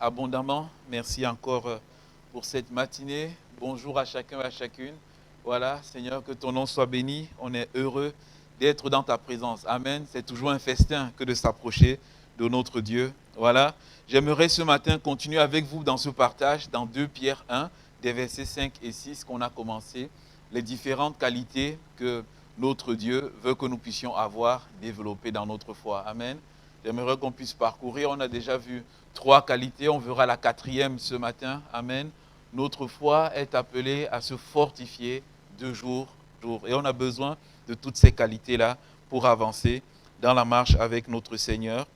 abondamment. Merci encore pour cette matinée. Bonjour à chacun et à chacune. Voilà, Seigneur, que ton nom soit béni. On est heureux d'être dans ta présence. Amen. C'est toujours un festin que de s'approcher de notre Dieu. Voilà. J'aimerais ce matin continuer avec vous dans ce partage, dans 2 Pierre 1, des versets 5 et 6 qu'on a commencé. Les différentes qualités que notre Dieu veut que nous puissions avoir, développées dans notre foi. Amen. J'aimerais qu'on puisse parcourir. On a déjà vu 3 qualités. On verra la 4e ce matin. Amen. Notre foi est appelée à se fortifier de jour en jour. Et on a besoin de toutes ces qualités-là pour avancer dans la marche avec notre Seigneur.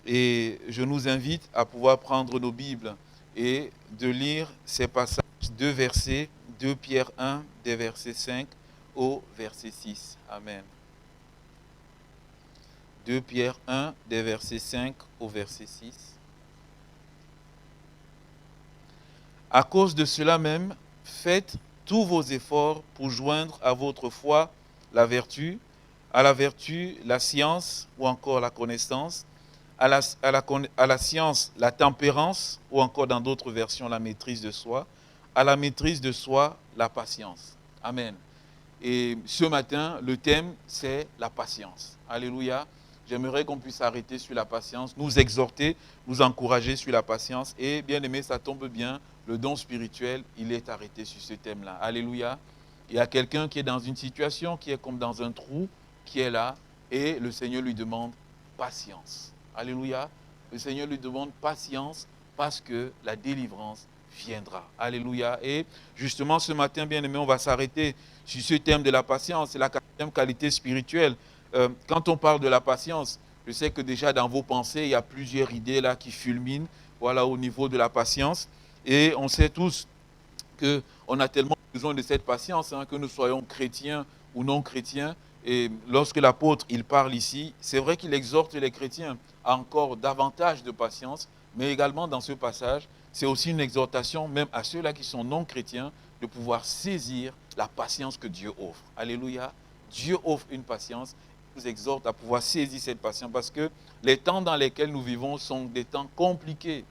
Et je nous invite à pouvoir prendre nos Bibles et de lire ces passages, 2 versets, 2 Pierre 1, des versets 5 au verset 6. Amen. 2 Pierre 1, des versets 5 au verset 6. À cause de cela même, faites tous vos efforts pour joindre à votre foi la vertu, à la vertu la science ou encore la connaissance, à la science la tempérance ou encore dans d'autres versions la maîtrise de soi, à la maîtrise de soi la patience. Amen. Et ce matin, le thème, c'est la patience. Alléluia. J'aimerais qu'on puisse arrêter sur la patience, nous exhorter, nous encourager sur la patience. Et bien aimé, ça tombe bien, le don spirituel, il est arrêté sur ce thème-là. Alléluia. Il y a quelqu'un qui est dans une situation, qui est comme dans un trou, qui est là, et le Seigneur lui demande patience. Alléluia. Le Seigneur lui demande patience parce que la délivrance viendra. Alléluia. Et justement, ce matin, bien aimé, on va s'arrêter sur ce thème de la patience. C'est la 4e qualité spirituelle. Quand on parle de la patience, je sais que déjà dans vos pensées, il y a plusieurs idées là qui fulminent, voilà, au niveau de la patience. Et on sait tous qu'on a tellement besoin de cette patience, que nous soyons chrétiens ou non chrétiens. Et lorsque l'apôtre, il parle ici, c'est vrai qu'il exhorte les chrétiens à encore davantage de patience, mais également dans ce passage, c'est aussi une exhortation même à ceux-là qui sont non chrétiens de pouvoir saisir la patience que Dieu offre. Alléluia. Dieu offre une patience. Il nous exhorte à pouvoir saisir cette patience parce que les temps dans lesquels nous vivons sont des temps compliqués.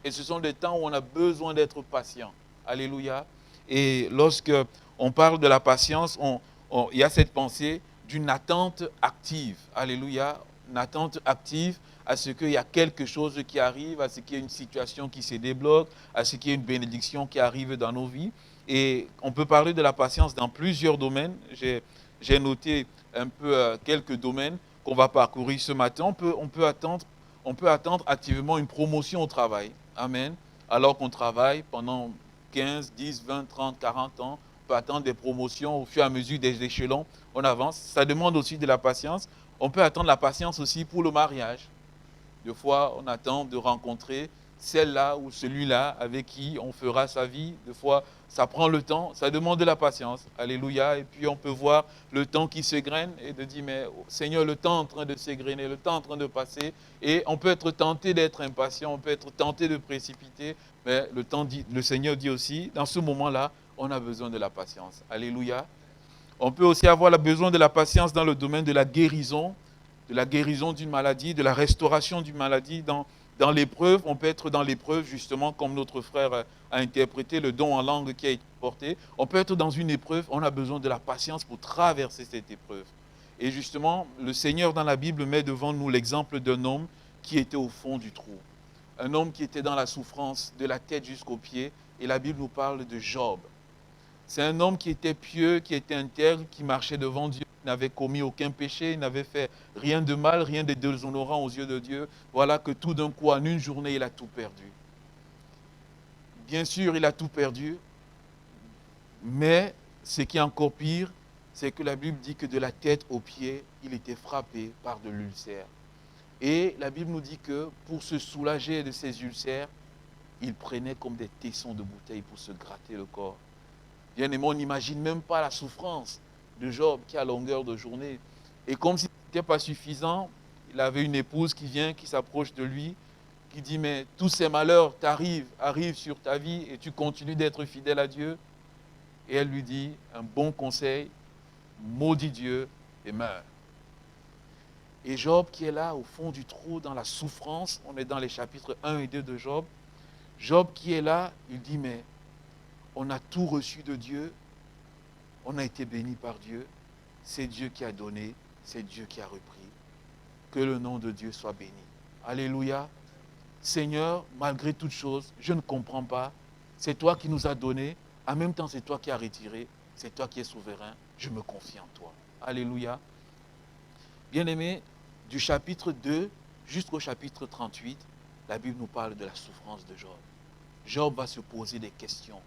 Et ce sont des temps où on a besoin d'être patient. Alléluia. Et lorsque on parle de la patience, il y a cette pensée d'une attente active. Alléluia. Une attente active à ce qu'il y a quelque chose qui arrive, à ce qu'il y ait une situation qui se débloque, à ce qu'il y ait une bénédiction qui arrive dans nos vies. Et on peut parler de la patience dans plusieurs domaines. J'ai noté un peu quelques domaines qu'on va parcourir ce matin. On peut attendre activement une promotion au travail. Amen. Alors qu'on travaille pendant 15, 10, 20, 30, 40 ans, on peut attendre des promotions au fur et à mesure des échelons, on avance. Ça demande aussi de la patience. On peut attendre la patience aussi pour le mariage. Des fois, on attend de rencontrer celle-là ou celui-là avec qui on fera sa vie. Des fois, ça prend le temps, ça demande de la patience. Alléluia. Et puis, on peut voir le temps qui s'égrène et de dire, mais Seigneur, le temps est en train de s'égrener, le temps est en train de passer. Et on peut être tenté d'être impatient, on peut être tenté de précipiter. Mais le Seigneur dit aussi, dans ce moment-là, on a besoin de la patience. Alléluia. On peut aussi avoir besoin de la patience dans le domaine de la guérison d'une maladie, de la restauration d'une maladie. Dans l'épreuve, on peut être dans l'épreuve, justement, comme notre frère a interprété le don en langue qui a été porté. On peut être dans une épreuve, on a besoin de la patience pour traverser cette épreuve. Et justement, le Seigneur dans la Bible met devant nous l'exemple d'un homme qui était au fond du trou. Un homme qui était dans la souffrance, de la tête jusqu'aux pieds. Et la Bible nous parle de Job. C'est un homme qui était pieux, qui était intègre, qui marchait devant Dieu, il n'avait commis aucun péché, il n'avait fait rien de mal, rien de déshonorant aux yeux de Dieu. Voilà que tout d'un coup, en une journée, il a tout perdu. Bien sûr, il a tout perdu, mais ce qui est encore pire, c'est que la Bible dit que de la tête aux pieds, il était frappé par de l'ulcère. Et la Bible nous dit que pour se soulager de ces ulcères, il prenait comme des tessons de bouteille pour se gratter le corps. Bien aimé, on n'imagine même pas la souffrance de Job qui a longueur de journée. Et comme si ce n'était pas suffisant, il avait une épouse qui vient, qui s'approche de lui, qui dit, mais tous ces malheurs arrivent sur ta vie et tu continues d'être fidèle à Dieu. Et elle lui dit, un bon conseil, maudis Dieu et meurs. Et Job qui est là au fond du trou, dans la souffrance, on est dans les chapitres 1 et 2 de Job, Job qui est là, il dit, mais on a tout reçu de Dieu, on a été béni par Dieu, c'est Dieu qui a donné, c'est Dieu qui a repris. Que le nom de Dieu soit béni. Alléluia. Seigneur, malgré toutes choses, je ne comprends pas. C'est toi qui nous as donné, en même temps c'est toi qui as retiré, c'est toi qui es souverain, je me confie en toi. Alléluia. Bien-aimés, du chapitre 2 jusqu'au chapitre 38, la Bible nous parle de la souffrance de Job. Job va se poser des questions.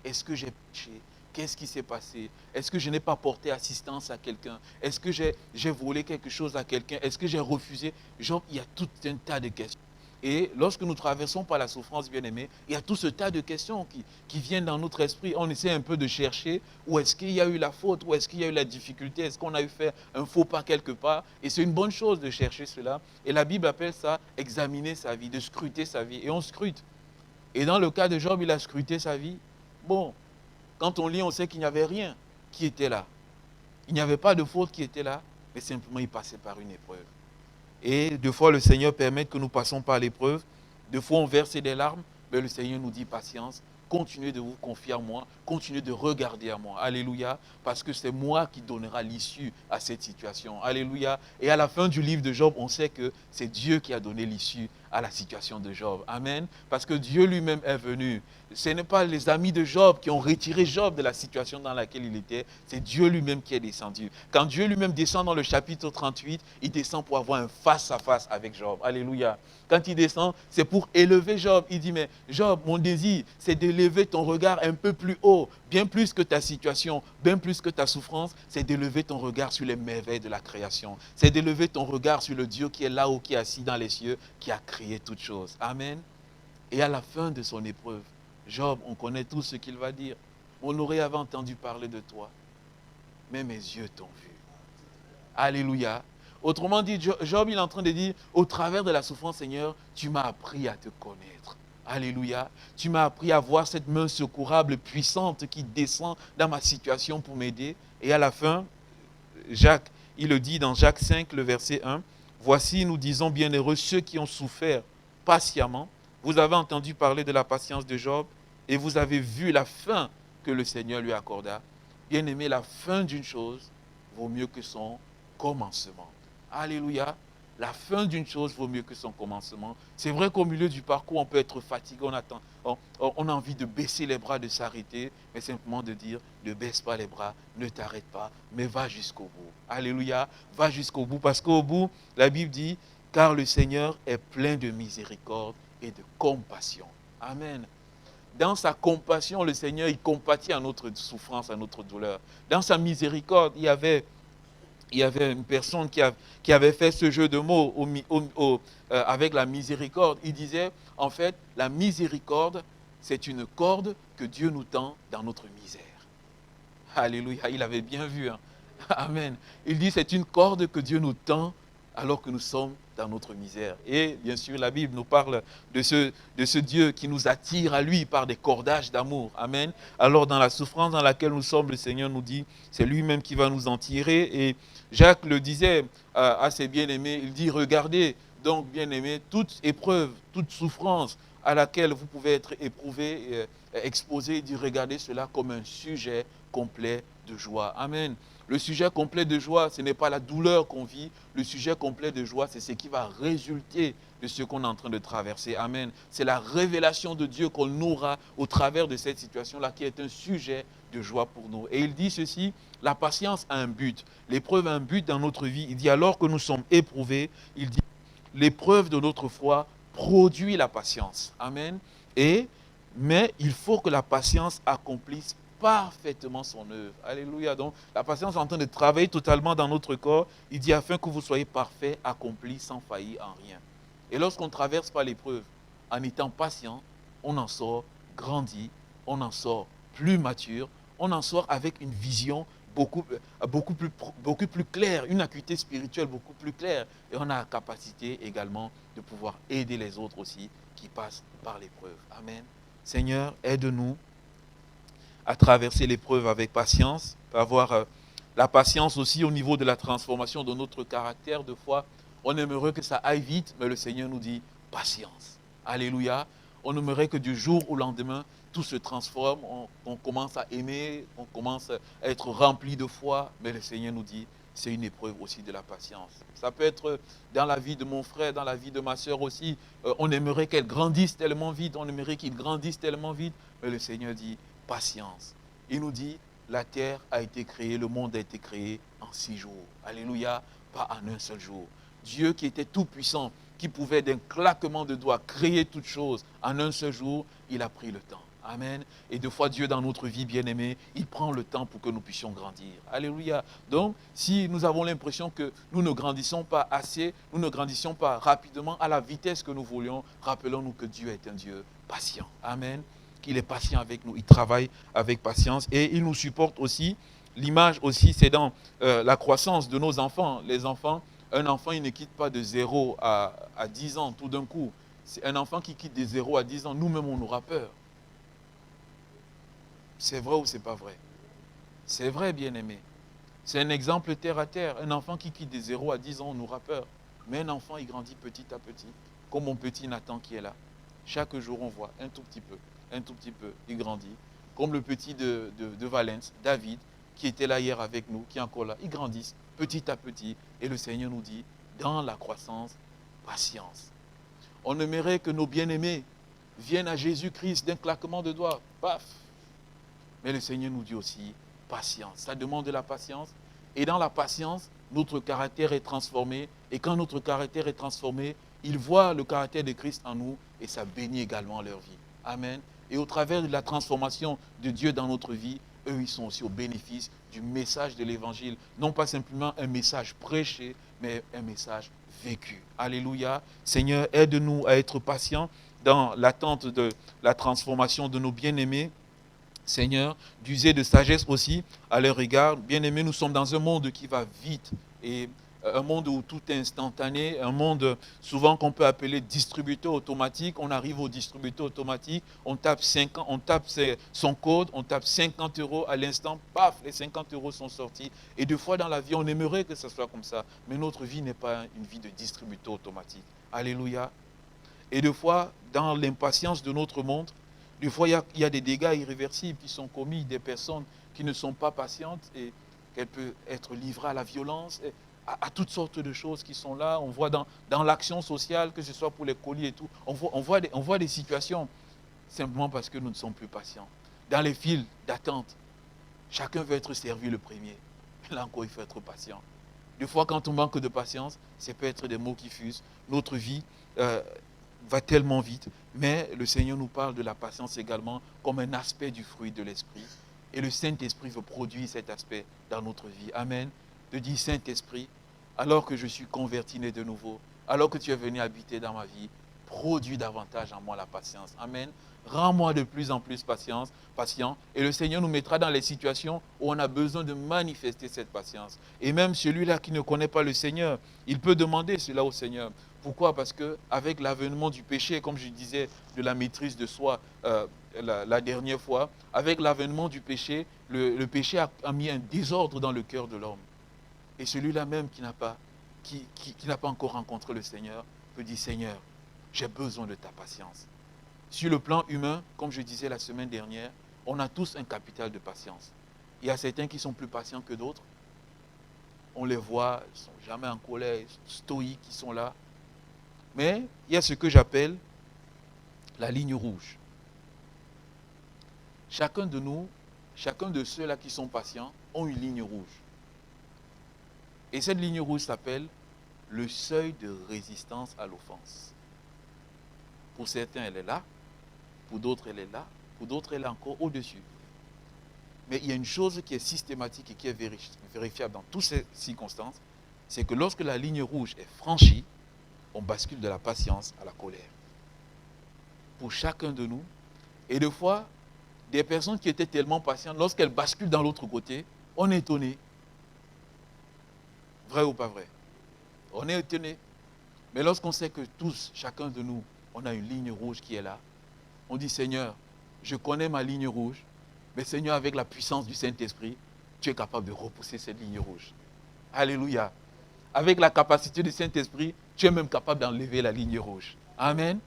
Est-ce que j'ai péché? Qu'est-ce qui s'est passé? Est-ce que je n'ai pas porté assistance à quelqu'un? Est-ce que j'ai volé quelque chose à quelqu'un? Est-ce que j'ai refusé? Job, il y a tout un tas de questions. Et lorsque nous traversons par la souffrance, bien-aimés, il y a tout ce tas de questions qui viennent dans notre esprit. On essaie un peu de chercher où est-ce qu'il y a eu la faute, où est-ce qu'il y a eu la difficulté, est-ce qu'on a eu fait un faux pas quelque part. Et c'est une bonne chose de chercher cela. Et la Bible appelle ça examiner sa vie, de scruter sa vie. Et on scrute. Et dans le cas de Job, il a scruté sa vie. Bon, quand on lit, on sait qu'il n'y avait rien qui était là. Il n'y avait pas de faute qui était là, mais simplement il passait par une épreuve. Et deux fois, le Seigneur permet que nous passions par l'épreuve. Deux fois, on verse des larmes, mais le Seigneur nous dit patience. Continuez de vous confier à moi, continuez de regarder à moi. Alléluia, parce que c'est moi qui donnera l'issue à cette situation. Alléluia. Et à la fin du livre de Job, on sait que c'est Dieu qui a donné l'issue à la situation de Job. Amen. Parce que Dieu lui-même est venu. Ce n'est pas les amis de Job qui ont retiré Job de la situation dans laquelle il était. C'est Dieu lui-même qui est descendu. Quand Dieu lui-même descend dans le chapitre 38, il descend pour avoir un face-à-face avec Job. Alléluia. Quand il descend, c'est pour élever Job. Il dit, mais Job, mon désir, c'est d'élever ton regard un peu plus haut, bien plus que ta situation, bien plus que ta souffrance, c'est d'élever ton regard sur les merveilles de la création. C'est d'élever ton regard sur le Dieu qui est là-haut, qui est assis dans les cieux, qui a créé toutes choses. Amen. Et à la fin de son épreuve, Job, on connaît tout ce qu'il va dire. Mon oreille avait entendu parler de toi, mais mes yeux t'ont vu. Alléluia. Autrement dit, Job, il est en train de dire, au travers de la souffrance, Seigneur, tu m'as appris à te connaître. Alléluia. Tu m'as appris à voir cette main secourable, puissante, qui descend dans ma situation pour m'aider. Et à la fin, Jacques, il le dit dans Jacques 5, le verset 1, « Voici, nous disons bienheureux ceux qui ont souffert patiemment. Vous avez entendu parler de la patience de Job et vous avez vu la fin que le Seigneur lui accorda. Bien-aimé, la fin d'une chose vaut mieux que son commencement. » Alléluia. La fin d'une chose vaut mieux que son commencement. C'est vrai qu'au milieu du parcours, on peut être fatigué, on a envie de baisser les bras, de s'arrêter, mais simplement de dire, ne baisse pas les bras, ne t'arrête pas, mais va jusqu'au bout. Alléluia, va jusqu'au bout, parce qu'au bout, la Bible dit, car le Seigneur est plein de miséricorde et de compassion. Amen. Dans sa compassion, le Seigneur, il compatit à notre souffrance, à notre douleur. Dans sa miséricorde, il y avait une personne qui avait fait ce jeu de mots avec la miséricorde. Il disait, en fait, la miséricorde, c'est une corde que Dieu nous tend dans notre misère. Alléluia, il avait bien vu. Hein? Amen. Il dit, c'est une corde que Dieu nous tend alors que nous sommes dans notre misère. Et bien sûr, la Bible nous parle de ce Dieu qui nous attire à lui par des cordages d'amour. Amen. Alors dans la souffrance dans laquelle nous sommes, le Seigneur nous dit, c'est lui-même qui va nous en tirer. Et Jacques le disait à ses bien-aimés, il dit, regardez donc bien-aimés, toute épreuve, toute souffrance à laquelle vous pouvez être éprouvé, exposé, il dit, regardez cela comme un sujet complet de joie. Amen. Le sujet complet de joie, ce n'est pas la douleur qu'on vit. Le sujet complet de joie, c'est ce qui va résulter de ce qu'on est en train de traverser. Amen. C'est la révélation de Dieu qu'on aura au travers de cette situation-là qui est un sujet de joie pour nous. Et il dit ceci, la patience a un but. L'épreuve a un but dans notre vie. Il dit alors que nous sommes éprouvés, il dit l'épreuve de notre foi produit la patience. Amen. Mais il faut que la patience accomplisse parfaitement son œuvre. Alléluia. Donc, la patience est en train de travailler totalement dans notre corps. Il dit afin que vous soyez parfaits, accomplis, sans faillir en rien. Et lorsqu'on traverse par l'épreuve, en étant patient, on en sort grandi, on en sort plus mature, on en sort avec une vision beaucoup plus claire, une acuité spirituelle beaucoup plus claire. Et on a la capacité également de pouvoir aider les autres aussi qui passent par l'épreuve. Amen. Seigneur, aide-nous à traverser l'épreuve avec patience, avoir la patience aussi au niveau de la transformation de notre caractère. Des fois, on aimerait que ça aille vite, mais le Seigneur nous dit patience. Alléluia. On aimerait que du jour au lendemain, tout se transforme, on commence à aimer, on commence à être rempli de foi. Mais le Seigneur nous dit, c'est une épreuve aussi de la patience. Ça peut être dans la vie de mon frère, dans la vie de ma soeur aussi. On aimerait qu'elle grandisse tellement vite, on aimerait qu'il grandisse tellement vite. Mais le Seigneur dit, patience. Il nous dit, la terre a été créée, le monde a été créé en 6 jours. Alléluia, pas en un seul jour. Dieu qui était tout puissant, qui pouvait d'un claquement de doigts créer toutes choses en un seul jour, il a pris le temps. Amen. Et deux fois, Dieu dans notre vie, bien-aimée, il prend le temps pour que nous puissions grandir. Alléluia. Donc, si nous avons l'impression que nous ne grandissons pas assez, nous ne grandissons pas rapidement à la vitesse que nous voulions, rappelons-nous que Dieu est un Dieu patient. Amen. Qu'il est patient avec nous, il travaille avec patience et il nous supporte aussi. L'image aussi, c'est dans la croissance de nos enfants. Les enfants, un enfant, il ne quitte pas de 0 à 10 ans tout d'un coup. C'est un enfant qui quitte de 0 à 10 ans, nous-mêmes, on aura peur. C'est vrai ou c'est pas vrai? C'est vrai, bien-aimé. C'est un exemple terre à terre. Un enfant qui quitte de 0 à 10 ans, on aura peur. Mais un enfant, il grandit petit à petit. Comme mon petit Nathan qui est là. Chaque jour, on voit un tout petit peu, il grandit. Comme le petit de Valence, David, qui était là hier avec nous, qui est encore là. Ils grandissent petit à petit. Et le Seigneur nous dit, dans la croissance, patience. On aimerait que nos bien-aimés viennent à Jésus-Christ d'un claquement de doigts. Paf! Mais le Seigneur nous dit aussi, patience. Ça demande de la patience. Et dans la patience, notre caractère est transformé. Et quand notre caractère est transformé, ils voient le caractère de Christ en nous et ça bénit également leur vie. Amen. Et au travers de la transformation de Dieu dans notre vie, eux, ils sont aussi au bénéfice du message de l'Évangile. Non pas simplement un message prêché, mais un message vécu. Alléluia. Seigneur, aide-nous à être patients dans l'attente de la transformation de nos bien-aimés. Seigneur, d'user de sagesse aussi à leur égard. Bien-aimés, nous sommes dans un monde qui va vite et un monde où tout est instantané, un monde souvent qu'on peut appeler distributeur automatique. On arrive au distributeur automatique, on tape son code, on tape 50 € à l'instant, paf, les 50 € sont sortis. Et deux fois dans la vie, on aimerait que ce soit comme ça. Mais notre vie n'est pas une vie de distributeur automatique. Alléluia. Et deux fois, dans l'impatience de notre monde, des fois, il y a des dégâts irréversibles qui sont commis, des personnes qui ne sont pas patientes et qu'elles peuvent être livrées à la violence, à toutes sortes de choses qui sont là. On voit dans l'action sociale, que ce soit pour les colis et tout, on voit des situations simplement parce que nous ne sommes plus patients. Dans les files d'attente, chacun veut être servi le premier. Là encore, il faut être patient. Des fois, quand on manque de patience, c'est peut-être des mots qui fusent. Notre vie va tellement vite, mais le Seigneur nous parle de la patience également comme un aspect du fruit de l'Esprit. Et le Saint-Esprit veut produire cet aspect dans notre vie. Amen. De dire, Saint-Esprit, alors que je suis converti né de nouveau, alors que tu es venu habiter dans ma vie, produis davantage en moi la patience. Amen. Rends-moi de plus en plus patient. Et le Seigneur nous mettra dans les situations où on a besoin de manifester cette patience. Et même celui-là qui ne connaît pas le Seigneur, il peut demander cela au Seigneur. Pourquoi? Parce qu'avec l'avènement du péché, comme je disais, de la maîtrise de soi la dernière fois, avec l'avènement du péché, le péché a mis un désordre dans le cœur de l'homme. Et celui-là même qui n'a pas encore rencontré le Seigneur peut dire, Seigneur, j'ai besoin de ta patience. Sur le plan humain, comme je disais la semaine dernière, on a tous un capital de patience. Il y a certains qui sont plus patients que d'autres. On les voit, ils ne sont jamais en colère, stoïques, ils sont là. Mais il y a ce que j'appelle la ligne rouge. Chacun de nous, chacun de ceux-là qui sont patients, ont une ligne rouge. Et cette ligne rouge s'appelle le seuil de résistance à l'offense. Pour certains, elle est là. Pour d'autres, elle est là. Pour d'autres, elle est encore au-dessus. Mais il y a une chose qui est systématique et qui est vérifiable dans toutes ces circonstances, c'est que lorsque la ligne rouge est franchie, on bascule de la patience à la colère. Pour chacun de nous. Et des fois, des personnes qui étaient tellement patientes, lorsqu'elles basculent dans l'autre côté, on est étonné. Vrai ou pas vrai? On est étonné. Mais lorsqu'on sait que tous, chacun de nous, on a une ligne rouge qui est là, on dit, Seigneur, je connais ma ligne rouge, mais Seigneur, avec la puissance du Saint-Esprit, tu es capable de repousser cette ligne rouge. Alléluia. Avec la capacité du Saint-Esprit, tu es même capable d'enlever la ligne rouge. Amen.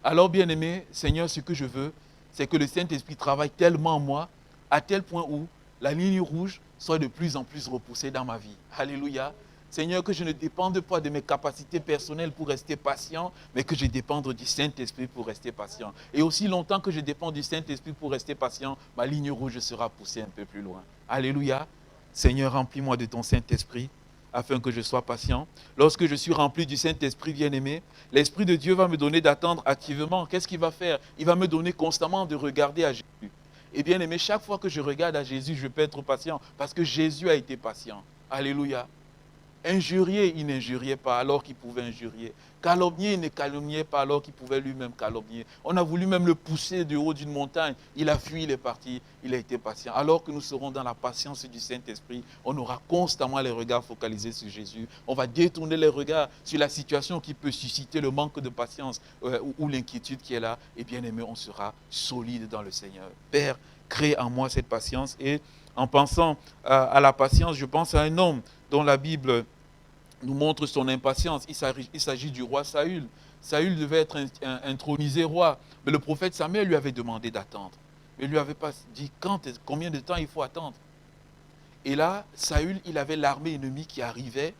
Alors, bien-aimé, Seigneur, ce que je veux, c'est que le Saint-Esprit travaille tellement en moi, à tel point où la ligne rouge soit de plus en plus repoussée dans ma vie. Alléluia. Seigneur, que je ne dépende pas de mes capacités personnelles pour rester patient, mais que je dépende du Saint-Esprit pour rester patient. Et aussi longtemps que je dépends du Saint-Esprit pour rester patient, ma ligne rouge sera poussée un peu plus loin. Alléluia. Seigneur, remplis-moi de ton Saint-Esprit afin que je sois patient. Lorsque je suis rempli du Saint-Esprit bien-aimé, l'Esprit de Dieu va me donner d'attendre activement. Qu'est-ce qu'il va faire? Il va me donner constamment de regarder à Jésus. Et bien-aimé, chaque fois que je regarde à Jésus, je peux être patient parce que Jésus a été patient. Alléluia. Injurier, il n'injuriait pas alors qu'il pouvait injurier. Calomnier, il ne calomniait pas alors qu'il pouvait lui-même calomnier. On a voulu même le pousser du haut d'une montagne. Il a fui, il est parti, il a été patient. Alors que nous serons dans la patience du Saint-Esprit, on aura constamment les regards focalisés sur Jésus. On va détourner les regards sur la situation qui peut susciter le manque de patience ou l'inquiétude qui est là. Et bien aimé, on sera solide dans le Seigneur. Père, crée en moi cette patience. Et en pensant à la patience, je pense à un homme dont la Bible nous montre son impatience. Il s'agit du roi Saül. Saül devait être intronisé roi, mais le prophète Samuel lui avait demandé d'attendre. Mais il ne lui avait pas dit combien de temps il faut attendre. Et là, Saül, il avait l'armée ennemie qui arrivait.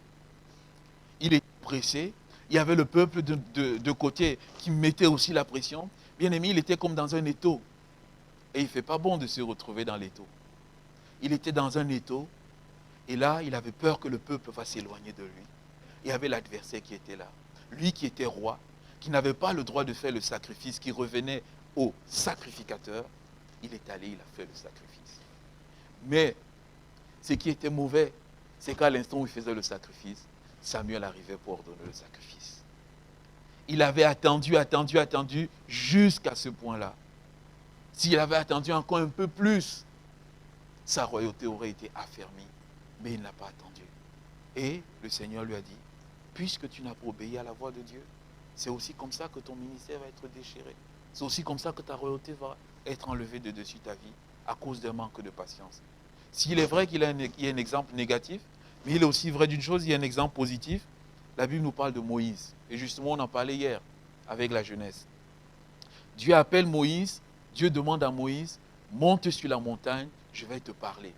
Il était pressé. Il y avait le peuple de côté qui mettait aussi la pression. Bien aimé, il était comme dans un étau. Et il ne fait pas bon de se retrouver dans l'étau. Il était dans un étau. Et là, il avait peur que le peuple va s'éloigner de lui. Il y avait l'adversaire qui était là. Lui qui était roi, qui n'avait pas le droit de faire le sacrifice, qui revenait au sacrificateur, il est allé, il a fait le sacrifice. Mais ce qui était mauvais, c'est qu'à l'instant où il faisait le sacrifice, Samuel arrivait pour ordonner le sacrifice. Il avait attendu jusqu'à ce point-là. S'il avait attendu encore un peu plus, sa royauté aurait été affermie. Mais il n'a pas attendu. Et le Seigneur lui a dit, puisque tu n'as pas obéi à la voix de Dieu, c'est aussi comme ça que ton ministère va être déchiré. C'est aussi comme ça que ta royauté va être enlevée de dessus ta vie à cause d'un manque de patience. S'il est vrai qu'il y a un exemple négatif, mais il est aussi vrai d'une chose, il y a un exemple positif. La Bible nous parle de Moïse. Et justement, on en parlait hier avec la jeunesse. Dieu appelle Moïse, Dieu demande à Moïse, monte sur la montagne, je vais te parler.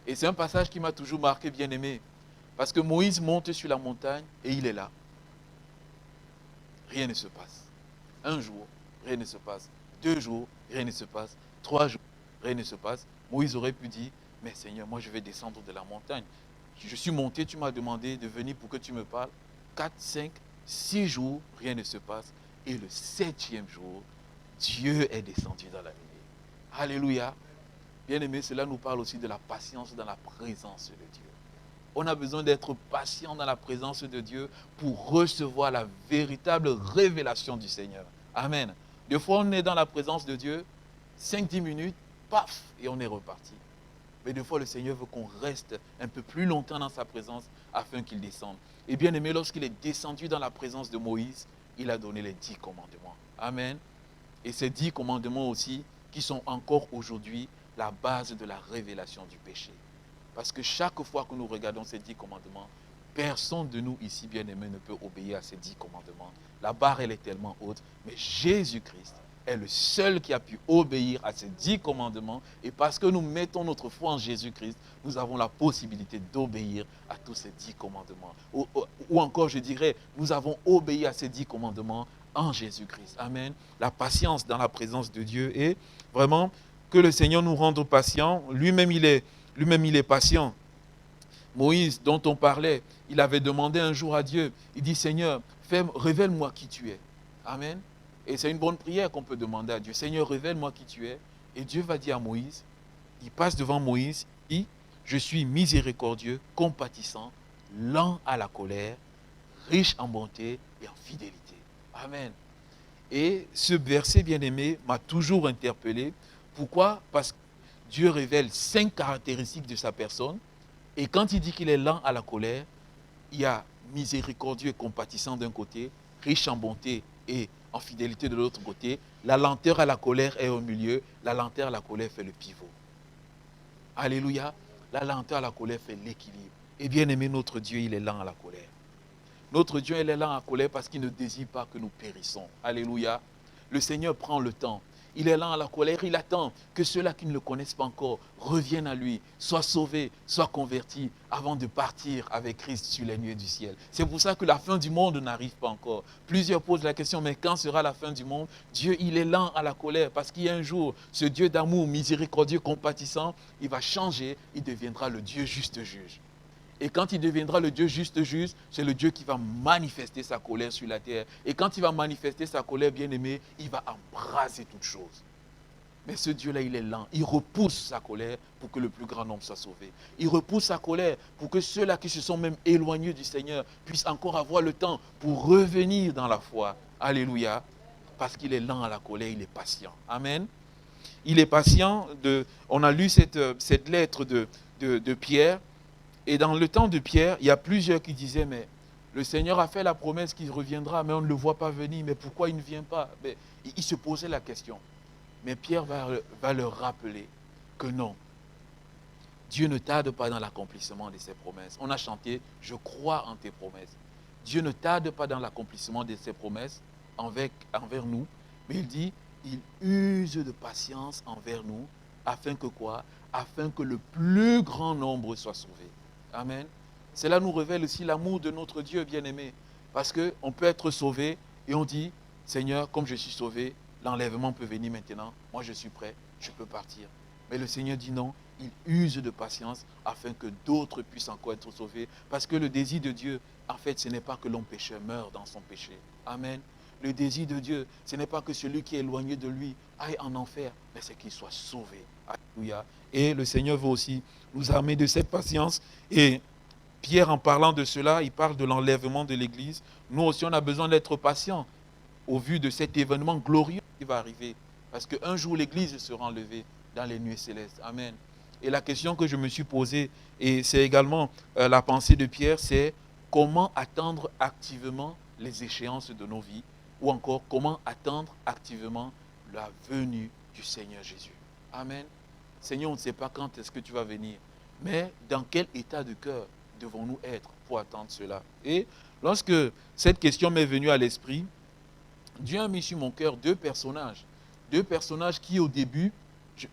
Et c'est un passage qui m'a toujours marqué, bien aimé. Parce que Moïse monte sur la montagne et il est là. Rien ne se passe. Un jour, rien ne se passe. 2 jours, rien ne se passe. 3 jours, rien ne se passe. Moïse aurait pu dire, mais Seigneur, moi je vais descendre de la montagne. Je suis monté, tu m'as demandé de venir pour que tu me parles. 4, 5, 6 jours, rien ne se passe. Et le 7e jour, Dieu est descendu dans la nuée. Alléluia. Bien-aimé, cela nous parle aussi de la patience dans la présence de Dieu. On a besoin d'être patient dans la présence de Dieu pour recevoir la véritable révélation du Seigneur. Amen. Des fois, on est dans la présence de Dieu, 5-10 minutes, paf, et on est reparti. Mais des fois, le Seigneur veut qu'on reste un peu plus longtemps dans sa présence afin qu'il descende. Et bien aimé, lorsqu'il est descendu dans la présence de Moïse, il a donné les 10 commandements. Amen. Et ces 10 commandements aussi, qui sont encore aujourd'hui la base de la révélation du péché. Parce que chaque fois que nous regardons ces 10 commandements, personne de nous ici, bien-aimés, ne peut obéir à ces 10 commandements. La barre, elle est tellement haute, mais Jésus-Christ est le seul qui a pu obéir à ces 10 commandements. Et parce que nous mettons notre foi en Jésus-Christ, nous avons la possibilité d'obéir à tous ces 10 commandements. Ou encore, je dirais, nous avons obéi à ces 10 commandements en Jésus-Christ. Amen. La patience dans la présence de Dieu et vraiment que le Seigneur nous rende patients. Lui-même, il est patient. Moïse, dont on parlait, il avait demandé un jour à Dieu, il dit, Seigneur, révèle-moi qui tu es. Amen. Et c'est une bonne prière qu'on peut demander à Dieu. Seigneur, révèle-moi qui tu es. Et Dieu va dire à Moïse, il passe devant Moïse, il dit, je suis miséricordieux, compatissant, lent à la colère, riche en bonté et en fidélité. Amen. Et ce verset bien-aimé m'a toujours interpellé. Pourquoi? Parce que Dieu révèle 5 caractéristiques de sa personne. Et quand il dit qu'il est lent à la colère, il y a miséricordieux et compatissant d'un côté, riche en bonté et en fidélité de l'autre côté. La lenteur à la colère est au milieu. La lenteur à la colère fait le pivot. Alléluia. La lenteur à la colère fait l'équilibre. Et bien aimé, notre Dieu, il est lent à la colère. Notre Dieu, il est lent à la colère parce qu'il ne désire pas que nous périssons. Alléluia. le Seigneur prend le temps. Il est lent à la colère, il attend que ceux-là qui ne le connaissent pas encore reviennent à lui, soient sauvés, soient convertis avant de partir avec Christ sur les nuées du ciel. C'est pour ça que la fin du monde n'arrive pas encore. Plusieurs posent la question, mais quand sera la fin du monde? Dieu, il est lent à la colère parce qu'il y a un jour, ce Dieu d'amour miséricordieux, compatissant, il va changer, il deviendra le Dieu juste juge. Et quand il deviendra le Dieu juste juge, c'est le Dieu qui va manifester sa colère sur la terre. Et quand il va manifester sa colère, bien-aimé, il va embraser toutes choses. Mais ce Dieu-là, il est lent. Il repousse sa colère pour que le plus grand nombre soit sauvé. Il repousse sa colère pour que ceux-là qui se sont même éloignés du Seigneur puissent encore avoir le temps pour revenir dans la foi. Alléluia. Parce qu'il est lent à la colère, il est patient. Amen. Il est patient. On a lu cette lettre de Pierre. Et dans le temps de Pierre, il y a plusieurs qui disaient, mais le Seigneur a fait la promesse qu'il reviendra, mais on ne le voit pas venir, mais pourquoi il ne vient pas? Mais il se posait la question. Mais Pierre va leur rappeler que non, Dieu ne tarde pas dans l'accomplissement de ses promesses. On a chanté, je crois en tes promesses. Dieu ne tarde pas dans l'accomplissement de ses promesses envers nous, mais il dit, il use de patience envers nous, afin que quoi? Afin que le plus grand nombre soit sauvé. Amen. Cela nous révèle aussi l'amour de notre Dieu bien-aimé. Parce qu'on peut être sauvé et on dit, Seigneur, comme je suis sauvé, l'enlèvement peut venir maintenant. Moi, je suis prêt, je peux partir. Mais le Seigneur dit non, il use de patience afin que d'autres puissent encore être sauvés. Parce que le désir de Dieu, en fait, ce n'est pas que l'homme pécheur meure dans son péché. Amen. Le désir de Dieu, ce n'est pas que celui qui est éloigné de lui aille en enfer, mais c'est qu'il soit sauvé. Alléluia. Et le Seigneur veut aussi nous armer de cette patience. Et Pierre, en parlant de cela, il parle de l'enlèvement de l'Église. Nous aussi, on a besoin d'être patients au vu de cet événement glorieux qui va arriver. Parce qu'un jour, l'Église sera enlevée dans les nuées célestes. Amen. Et la question que je me suis posée, et c'est également la pensée de Pierre, c'est comment attendre activement les échéances de nos vies, ou encore comment attendre activement la venue du Seigneur Jésus. Amen. Seigneur, on ne sait pas quand est-ce que tu vas venir, mais dans quel état de cœur devons-nous être pour attendre cela? Et lorsque cette question m'est venue à l'esprit, Dieu a mis sur mon cœur deux personnages qui au début,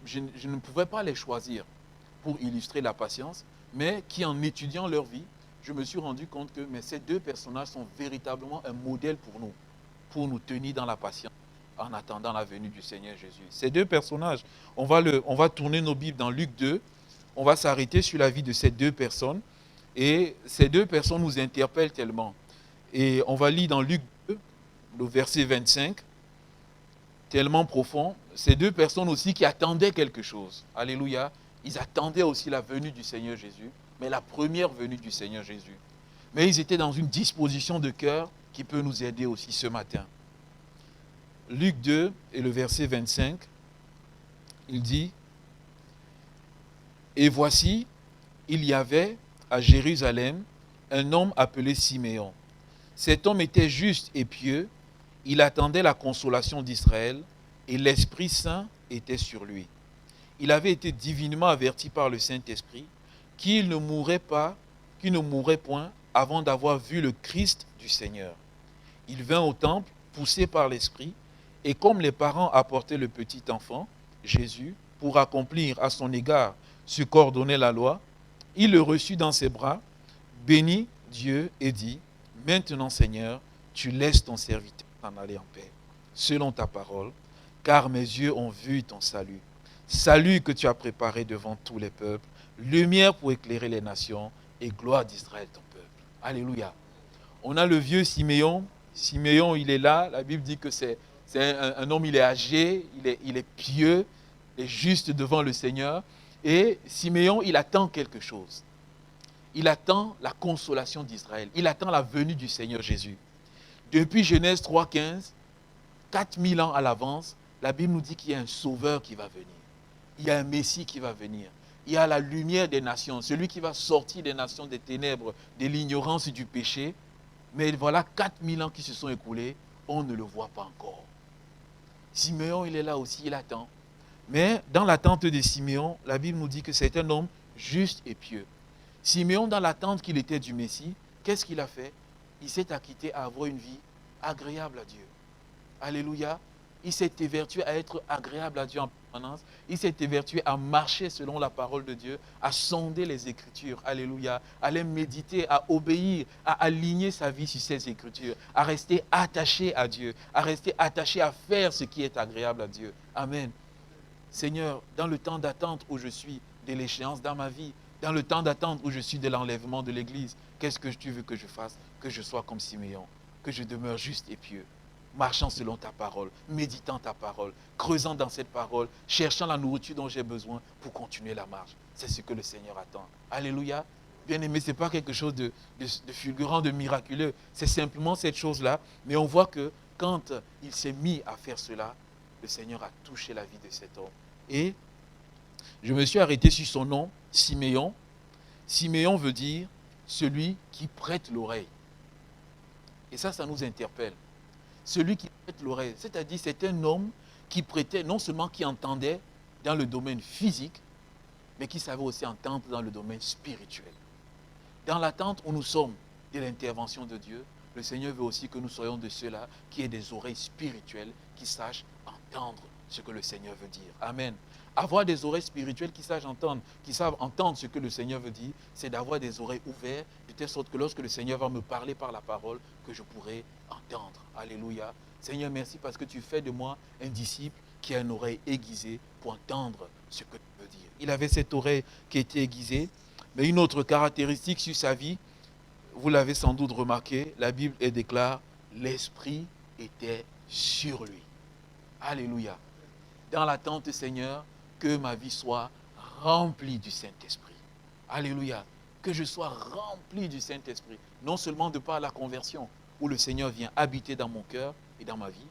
je ne pouvais pas les choisir pour illustrer la patience, mais qui en étudiant leur vie, je me suis rendu compte que ces deux personnages sont véritablement un modèle pour nous tenir dans la patience en attendant la venue du Seigneur Jésus. Ces deux personnages, on va tourner nos Bibles dans Luc 2, on va s'arrêter sur la vie de ces deux personnes, et ces deux personnes nous interpellent tellement. Et on va lire dans Luc 2, le verset 25, tellement profond, ces deux personnes aussi qui attendaient quelque chose. Alléluia. Ils attendaient aussi la venue du Seigneur Jésus, mais la première venue du Seigneur Jésus. Mais ils étaient dans une disposition de cœur qui peut nous aider aussi ce matin. Luc 2 et le verset 25, il dit, « Et voici, il y avait à Jérusalem un homme appelé Siméon. Cet homme était juste et pieux, il attendait la consolation d'Israël et l'Esprit Saint était sur lui. Il avait été divinement averti par le Saint-Esprit qu'il ne mourrait point avant d'avoir vu le Christ du Seigneur. Il vint au temple, poussé par l'Esprit, et comme les parents apportaient le petit enfant, Jésus, pour accomplir à son égard ce qu'ordonnait la loi, il le reçut dans ses bras, bénit Dieu et dit, « Maintenant Seigneur, tu laisses ton serviteur en aller en paix, selon ta parole, car mes yeux ont vu ton salut. Salut que tu as préparé devant tous les peuples, lumière pour éclairer les nations et gloire d'Israël ton peuple. » Alléluia. On a le vieux Siméon. Siméon, il est là. La Bible dit que c'est un homme, il est âgé, il est pieux, il est juste devant le Seigneur. Et Siméon, il attend quelque chose. Il attend la consolation d'Israël. Il attend la venue du Seigneur Jésus. Depuis Genèse 3,15, 4000 ans à l'avance, la Bible nous dit qu'il y a un sauveur qui va venir. Il y a un Messie qui va venir. Il y a la lumière des nations, celui qui va sortir des nations des ténèbres, de l'ignorance et du péché. Mais voilà 4000 ans qui se sont écoulés, on ne le voit pas encore. Siméon, il est là aussi, il attend. Mais dans l'attente de Siméon, la Bible nous dit que c'est un homme juste et pieux. Siméon, dans l'attente qu'il était du Messie, qu'est-ce qu'il a fait? Il s'est acquitté à avoir une vie agréable à Dieu. Alléluia. Il s'est évertué à être agréable à Dieu en permanence. Il s'est évertué à marcher selon la parole de Dieu, à sonder les Écritures, alléluia, à les méditer, à obéir, à aligner sa vie sur ces Écritures, à rester attaché à Dieu, à rester attaché à faire ce qui est agréable à Dieu. Amen. Seigneur, dans le temps d'attente où je suis de l'échéance dans ma vie, dans le temps d'attente où je suis de l'enlèvement de l'Église, qu'est-ce que tu veux que je fasse? Que je sois comme Siméon, que je demeure juste et pieux, marchant selon ta parole, méditant ta parole, creusant dans cette parole, cherchant la nourriture dont j'ai besoin pour continuer la marche. C'est ce que le Seigneur attend. Alléluia. Bien-aimé, ce n'est pas quelque chose de fulgurant, de miraculeux. C'est simplement cette chose-là. Mais on voit que quand il s'est mis à faire cela, le Seigneur a touché la vie de cet homme. Et je me suis arrêté sur son nom, Siméon. Siméon veut dire celui qui prête l'oreille. Et ça nous interpelle. Celui qui prête l'oreille, c'est-à-dire c'est un homme qui prêtait, non seulement qui entendait dans le domaine physique, mais qui savait aussi entendre dans le domaine spirituel. Dans l'attente où nous sommes de l'intervention de Dieu, le Seigneur veut aussi que nous soyons de ceux-là qui aient des oreilles spirituelles, qui sachent entendre ce que le Seigneur veut dire. Amen. Avoir des oreilles spirituelles qui savent entendre ce que le Seigneur veut dire, c'est d'avoir des oreilles ouvertes, de telle sorte que lorsque le Seigneur va me parler par la parole, que je pourrai entendre. Alléluia. Seigneur, merci parce que tu fais de moi un disciple qui a une oreille aiguisée pour entendre ce que tu veux dire. Il avait cette oreille qui était aiguisée, mais une autre caractéristique sur sa vie, vous l'avez sans doute remarqué, la Bible déclare, l'Esprit était sur lui. Alléluia. Dans l'attente, Seigneur, que ma vie soit remplie du Saint-Esprit. Alléluia. Que je sois rempli du Saint-Esprit. Non seulement de par la conversion, où le Seigneur vient habiter dans mon cœur et dans ma vie,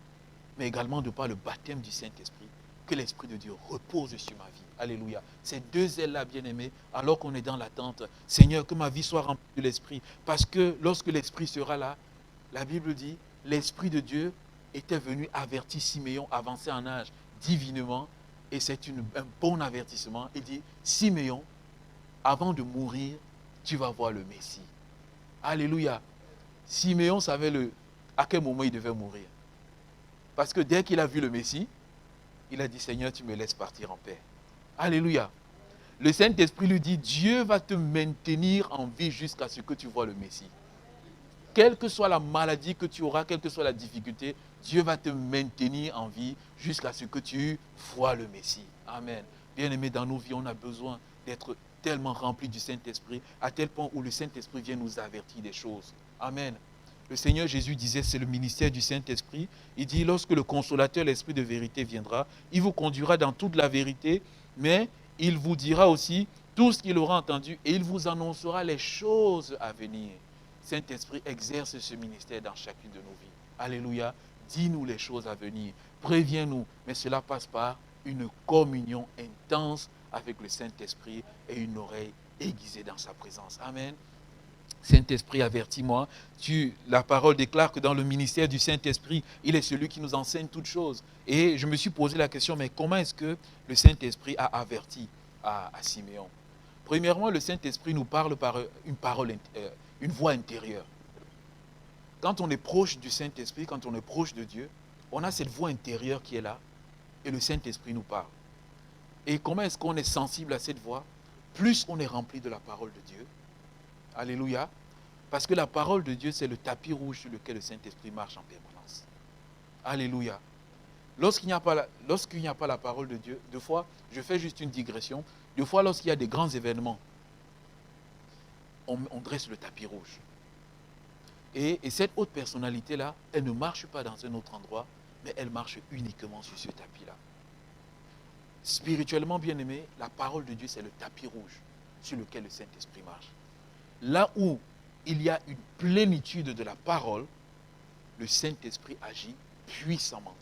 mais également de par le baptême du Saint-Esprit. Que l'Esprit de Dieu repose sur ma vie. Alléluia. Ces deux ailes-là, bien-aimés, alors qu'on est dans l'attente, Seigneur, que ma vie soit remplie de l'Esprit. Parce que lorsque l'Esprit sera là, la Bible dit, l'Esprit de Dieu était venu avertir Siméon, avancé en âge, divinement. Et c'est un bon avertissement. Il dit, Siméon, avant de mourir, tu vas voir le Messie. Alléluia. Siméon savait à quel moment il devait mourir. Parce que dès qu'il a vu le Messie, il a dit, Seigneur, tu me laisses partir en paix. Alléluia. Le Saint-Esprit lui dit, Dieu va te maintenir en vie jusqu'à ce que tu vois le Messie. Quelle que soit la maladie que tu auras, quelle que soit la difficulté, Dieu va te maintenir en vie jusqu'à ce que tu vois le Messie. Amen. Bien-aimés, dans nos vies, on a besoin d'être tellement remplis du Saint-Esprit, à tel point où le Saint-Esprit vient nous avertir des choses. Amen. Le Seigneur Jésus disait, c'est le ministère du Saint-Esprit. Il dit, lorsque le consolateur, l'Esprit de vérité viendra, il vous conduira dans toute la vérité, mais il vous dira aussi tout ce qu'il aura entendu et il vous annoncera les choses à venir. Saint-Esprit exerce ce ministère dans chacune de nos vies. Alléluia. Dis-nous les choses à venir. Préviens-nous. Mais cela passe par une communion intense avec le Saint-Esprit et une oreille aiguisée dans sa présence. Amen. Saint-Esprit, avertis-moi. La parole déclare que dans le ministère du Saint-Esprit, il est celui qui nous enseigne toutes choses. Et je me suis posé la question, mais comment est-ce que le Saint-Esprit a averti à Siméon? Premièrement, le Saint-Esprit nous parle par une voix intérieure. Quand on est proche du Saint-Esprit, quand on est proche de Dieu, on a cette voix intérieure qui est là et le Saint-Esprit nous parle. Et comment est-ce qu'on est sensible à cette voix? Plus on est rempli de la parole de Dieu. Alléluia. Parce que la parole de Dieu, c'est le tapis rouge sur lequel le Saint-Esprit marche en permanence. Alléluia. Lorsqu'il n'y a pas la parole de Dieu, deux fois, je fais juste une digression, deux fois lorsqu'il y a des grands événements, on dresse le tapis rouge. Et cette haute personnalité-là, elle ne marche pas dans un autre endroit, mais elle marche uniquement sur ce tapis-là. Spirituellement bien aimé, la parole de Dieu, c'est le tapis rouge sur lequel le Saint-Esprit marche. Là où il y a une plénitude de la parole, le Saint-Esprit agit puissamment.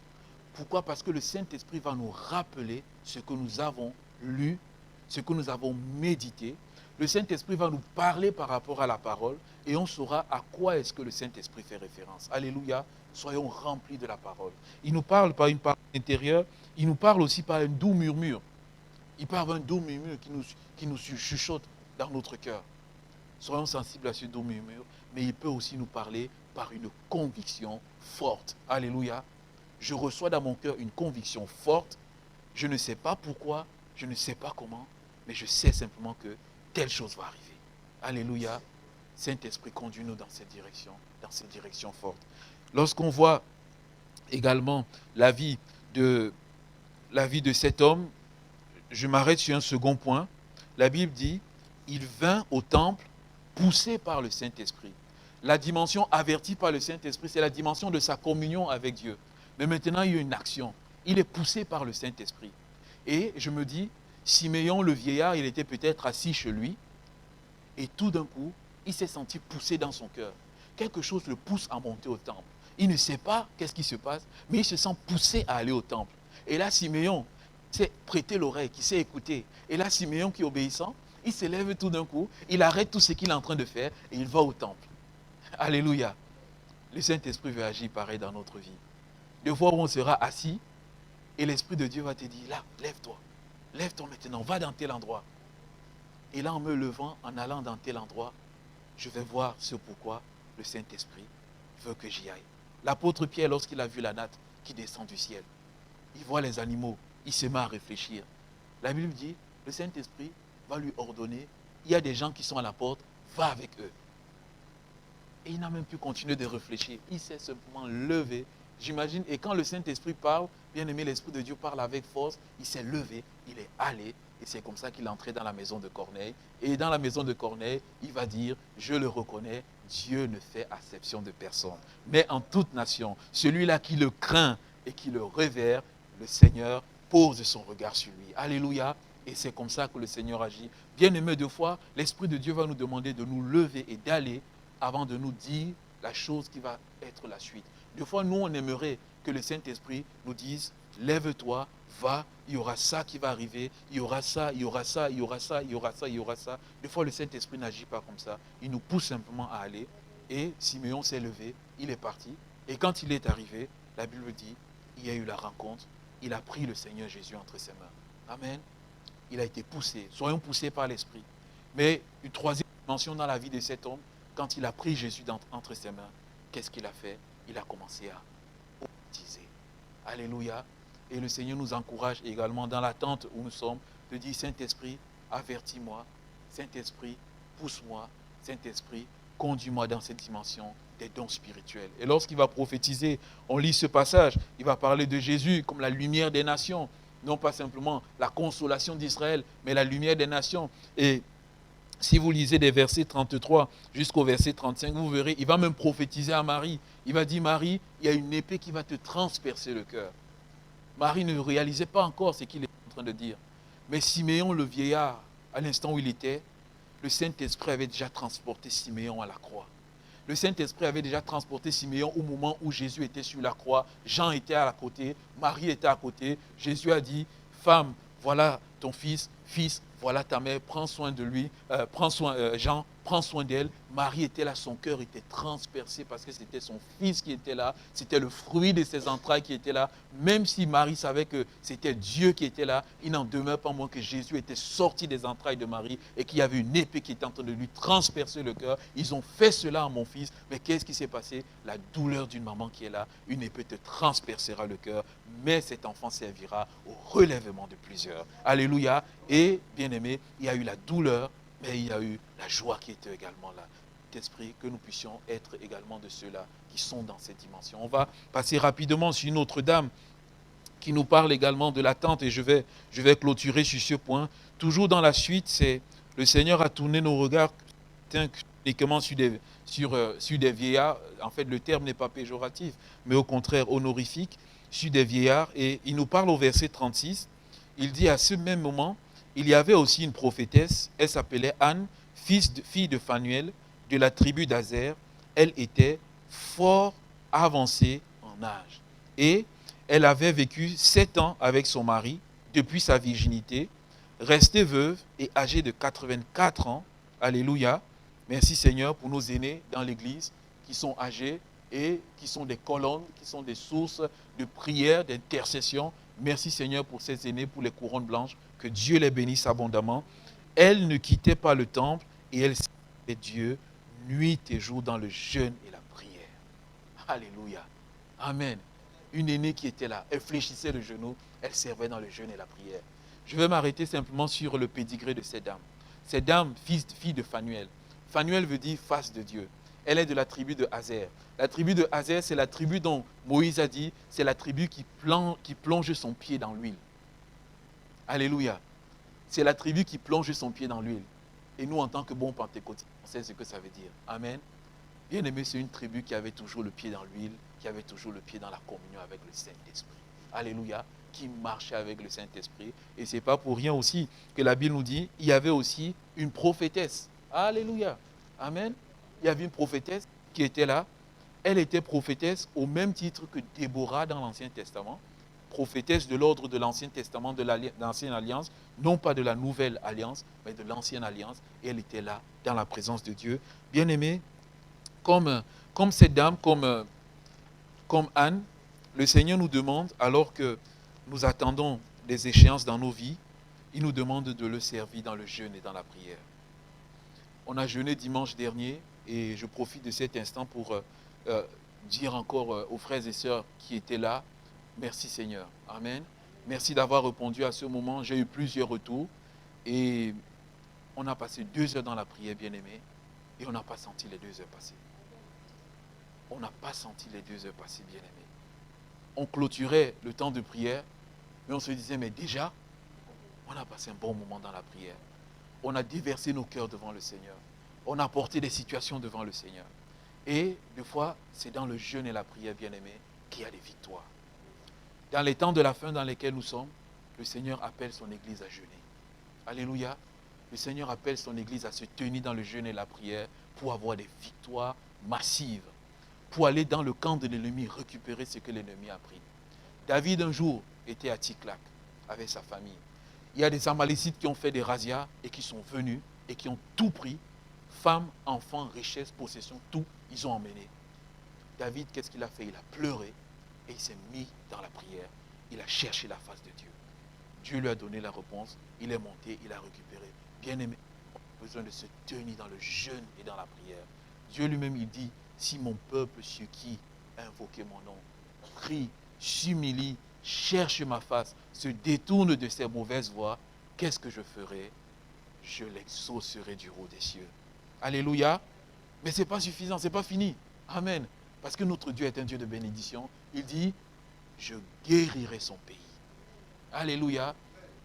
Pourquoi? Parce que le Saint-Esprit va nous rappeler ce que nous avons lu, ce que nous avons médité. Le Saint-Esprit va nous parler par rapport à la parole et on saura à quoi est-ce que le Saint-Esprit fait référence. Alléluia, soyons remplis de la parole. Il nous parle par une parole intérieure, il nous parle aussi par un doux murmure. Il parle d'un doux murmure qui nous chuchote dans notre cœur. Soyons sensibles à ce doux murmure, mais il peut aussi nous parler par une conviction forte. Alléluia. je reçois dans mon cœur une conviction forte. Je ne sais pas pourquoi, je ne sais pas comment, mais je sais simplement que telle chose va arriver. Alléluia. Saint-Esprit, conduis-nous dans cette direction forte. Lorsqu'on voit également la vie de cet homme, je m'arrête sur un second point. La Bible dit, il vint au temple poussé par le Saint-Esprit. La dimension avertie par le Saint-Esprit, c'est la dimension de sa communion avec Dieu. Mais maintenant, il y a une action. Il est poussé par le Saint-Esprit. Et je me dis, Siméon le vieillard, il était peut-être assis chez lui, et tout d'un coup, il s'est senti poussé dans son cœur. Quelque chose le pousse à monter au temple. Il ne sait pas qu'est-ce qui se passe, mais il se sent poussé à aller au temple. Et là, Siméon s'est prêté l'oreille, qui s'est écouté. Et là, Siméon qui est obéissant, il se lève tout d'un coup, il arrête tout ce qu'il est en train de faire et il va au temple. Alléluia. Le Saint-Esprit veut agir pareil dans notre vie. Des fois où on sera assis et l'Esprit de Dieu va te dire, là, lève-toi. Lève-toi maintenant, va dans tel endroit. Et là, en me levant, en allant dans tel endroit, je vais voir ce pourquoi le Saint-Esprit veut que j'y aille. L'apôtre Pierre, lorsqu'il a vu la natte qui descend du ciel, il voit les animaux, il se met à réfléchir. La Bible dit, le Saint-Esprit va lui ordonner, il y a des gens qui sont à la porte, va avec eux. Et il n'a même plus continué de réfléchir. Il s'est simplement levé. J'imagine, et quand le Saint-Esprit parle, bien aimé, l'Esprit de Dieu parle avec force, il s'est levé, il est allé, et c'est comme ça qu'il est entré dans la maison de Corneille. Et dans la maison de Corneille, il va dire, je le reconnais, Dieu ne fait acception de personne. Mais en toute nation, celui-là qui le craint et qui le révère, le Seigneur pose son regard sur lui. Alléluia. Et c'est comme ça que le Seigneur agit. Bien aimé, deux fois, l'Esprit de Dieu va nous demander de nous lever et d'aller avant de nous dire la chose qui va être la suite. Des fois, nous, on aimerait que le Saint-Esprit nous dise, lève-toi, va, il y aura ça qui va arriver, il y aura ça, il y aura ça, il y aura ça, il y aura ça, il y aura ça. Des fois, le Saint-Esprit n'agit pas comme ça. Il nous pousse simplement à aller. Et Siméon s'est levé, il est parti. Et quand il est arrivé, la Bible dit, il y a eu la rencontre, il a pris le Seigneur Jésus entre ses mains. Amen. Il a été poussé. Soyons poussés par l'Esprit. Mais une troisième dimension dans la vie de cet homme, quand il a pris Jésus entre ses mains, qu'est-ce qu'il a fait? Il a commencé à baptiser. Alléluia. Et le Seigneur nous encourage également dans l'attente où nous sommes, de dire, Saint-Esprit, avertis-moi. Saint-Esprit, pousse-moi. Saint-Esprit, conduis-moi dans cette dimension des dons spirituels. Et lorsqu'il va prophétiser, on lit ce passage, il va parler de Jésus comme la lumière des nations. Non pas simplement la consolation d'Israël, mais la lumière des nations. Et si vous lisez des versets 33 jusqu'au verset 35, vous verrez, il va même prophétiser à Marie. Il va dire, Marie, il y a une épée qui va te transpercer le cœur. Marie ne réalisait pas encore ce qu'il est en train de dire. Mais Siméon, le vieillard, à l'instant où il était, le Saint-Esprit avait déjà transporté Siméon à la croix. Le Saint-Esprit avait déjà transporté Siméon au moment où Jésus était sur la croix. Jean était à côté, Marie était à côté. Jésus a dit, femme, voilà ton fils, fils, voilà ta mère, prends soin de lui, Jean, prends soin d'elle. Marie était là, son cœur était transpercé parce que c'était son fils qui était là, c'était le fruit de ses entrailles qui était là. Même si Marie savait que c'était Dieu qui était là, il n'en demeure pas moins que Jésus était sorti des entrailles de Marie et qu'il y avait une épée qui était en train de lui transpercer le cœur. Ils ont fait cela à mon fils, mais qu'est-ce qui s'est passé? La douleur d'une maman qui est là, une épée te transpercera le cœur, mais cet enfant servira au relèvement de plusieurs. Alléluia. Et, bien aimé, il y a eu la douleur, mais il y a eu la joie qui était également là. Esprit, que nous puissions être également de ceux-là qui sont dans cette dimension. On va passer rapidement sur une autre dame qui nous parle également de l'attente et je vais clôturer sur ce point. Toujours dans la suite, c'est le Seigneur a tourné nos regards uniquement sur des vieillards. En fait, le terme n'est pas péjoratif, mais au contraire honorifique, sur des vieillards. Et il nous parle au verset 36. Il dit à ce même moment, il y avait aussi une prophétesse, elle s'appelait Anne, fille de Phanuel, de la tribu d'Azer. Elle était fort avancée en âge. Et elle avait vécu 7 ans avec son mari depuis sa virginité, restée veuve et âgée de 84 ans. Alléluia. Merci Seigneur pour nos aînés dans l'église qui sont âgés et qui sont des colonnes, qui sont des sources de prière, d'intercession. Merci Seigneur pour ces aînés, pour les couronnes blanches. Que Dieu les bénisse abondamment. Elle ne quittait pas le temple et elle servait Dieu nuit et jour dans le jeûne et la prière. Alléluia. Amen. une aînée qui était là. Elle fléchissait le genou, elle servait dans le jeûne et la prière. Je vais m'arrêter simplement sur le pédigré de cette dame. Cette dame, fille de Phanuel. Phanuel veut dire face de Dieu. Elle est de la tribu de Hazer. La tribu de Hazer, c'est la tribu dont Moïse a dit, c'est la tribu qui plonge son pied dans l'huile. Alléluia. C'est la tribu qui plonge son pied dans l'huile. Et nous, en tant que bons pentecôtistes, on sait ce que ça veut dire. Amen. Bien aimé, c'est une tribu qui avait toujours le pied dans l'huile, qui avait toujours le pied dans la communion avec le Saint-Esprit. Alléluia. Qui marchait avec le Saint-Esprit. Et ce n'est pas pour rien aussi que la Bible nous dit, il y avait aussi une prophétesse. Alléluia. Amen. Il y avait une prophétesse qui était là. Elle était prophétesse au même titre que Déborah dans l'Ancien Testament. Prophétesse de l'ordre de l'Ancien Testament, de l'Ancienne Alliance, non pas de la Nouvelle Alliance, mais de l'Ancienne Alliance. Et elle était là, dans la présence de Dieu. Bien aimé, comme cette dame, comme Anne, le Seigneur nous demande, alors que nous attendons des échéances dans nos vies, il nous demande de le servir dans le jeûne et dans la prière. On a jeûné dimanche dernier et je profite de cet instant pour dire encore aux frères et sœurs qui étaient là, merci Seigneur. Amen. Merci d'avoir répondu à ce moment. J'ai eu plusieurs retours et on a passé 2 heures dans la prière, bien-aimés, et on n'a pas senti les 2 heures passer. On n'a pas senti les 2 heures passer, bien-aimés. On clôturait le temps de prière, mais on se disait, mais déjà, on a passé un bon moment dans la prière. On a déversé nos cœurs devant le Seigneur. On a apporté des situations devant le Seigneur. Et des fois, c'est dans le jeûne et la prière, bien-aimés, qu'il y a des victoires. Dans les temps de la fin dans lesquels nous sommes, le Seigneur appelle son Église à jeûner. Alléluia. Le Seigneur appelle son Église à se tenir dans le jeûne et la prière pour avoir des victoires massives, pour aller dans le camp de l'ennemi récupérer ce que l'ennemi a pris. David, un jour, était à Tsiklag avec sa famille. Il y a des Amalécites qui ont fait des razzias et qui sont venus et qui ont tout pris. Femmes, enfants, richesses, possessions, tout, ils ont emmené. David, qu'est-ce qu'il a fait? Il a pleuré et il s'est mis dans la prière. Il a cherché la face de Dieu. Dieu lui a donné la réponse. Il est monté, il a récupéré. Bien-aimé, on a besoin de se tenir dans le jeûne et dans la prière. Dieu lui-même, il dit, si mon peuple sur qui a invoqué mon nom, prie, s'humilie, cherche ma face, se détourne de ses mauvaises voies, qu'est-ce que je ferai? Je l'exaucerai du haut des cieux. Alléluia. Mais ce n'est pas suffisant, ce n'est pas fini. Amen. Parce que notre Dieu est un Dieu de bénédiction. Il dit, je guérirai son pays. Alléluia.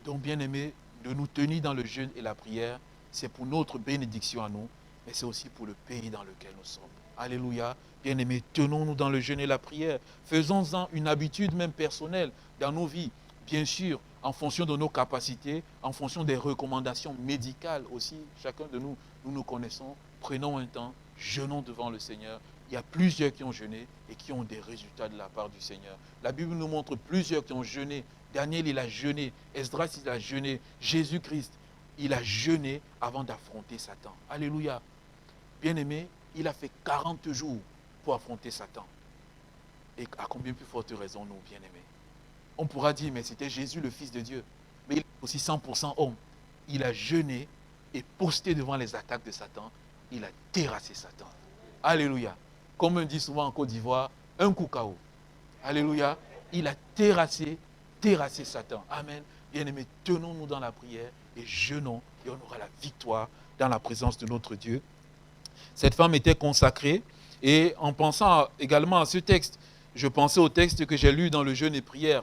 Donc, bien-aimés, de nous tenir dans le jeûne et la prière, c'est pour notre bénédiction à nous, mais c'est aussi pour le pays dans lequel nous sommes. Alléluia. Bien-aimés, tenons-nous dans le jeûne et la prière. Faisons-en une habitude même personnelle dans nos vies. Bien sûr, en fonction de nos capacités, en fonction des recommandations médicales aussi. Chacun de nous, nous nous connaissons. Prenons un temps, jeûnons devant le Seigneur. Il y a plusieurs qui ont jeûné et qui ont des résultats de la part du Seigneur. La Bible nous montre plusieurs qui ont jeûné. Daniel, il a jeûné. Esdras, il a jeûné. Jésus-Christ, il a jeûné avant d'affronter Satan. Alléluia. Bien-aimé, il a fait 40 jours pour affronter Satan. Et à combien plus forte raison nous, bien-aimés? On pourra dire, mais c'était Jésus, le Fils de Dieu. Mais il est aussi 100% homme. Il a jeûné et posté devant les attaques de Satan. Il a terrassé Satan. Alléluia. Comme on dit souvent en Côte d'Ivoire, un coup KO. Alléluia. Il a terrassé Satan. Amen. Bien-aimés, tenons-nous dans la prière et jeûnons et on aura la victoire dans la présence de notre Dieu. Cette femme était consacrée et en pensant également à ce texte, je pensais au texte que j'ai lu dans le jeûne et prière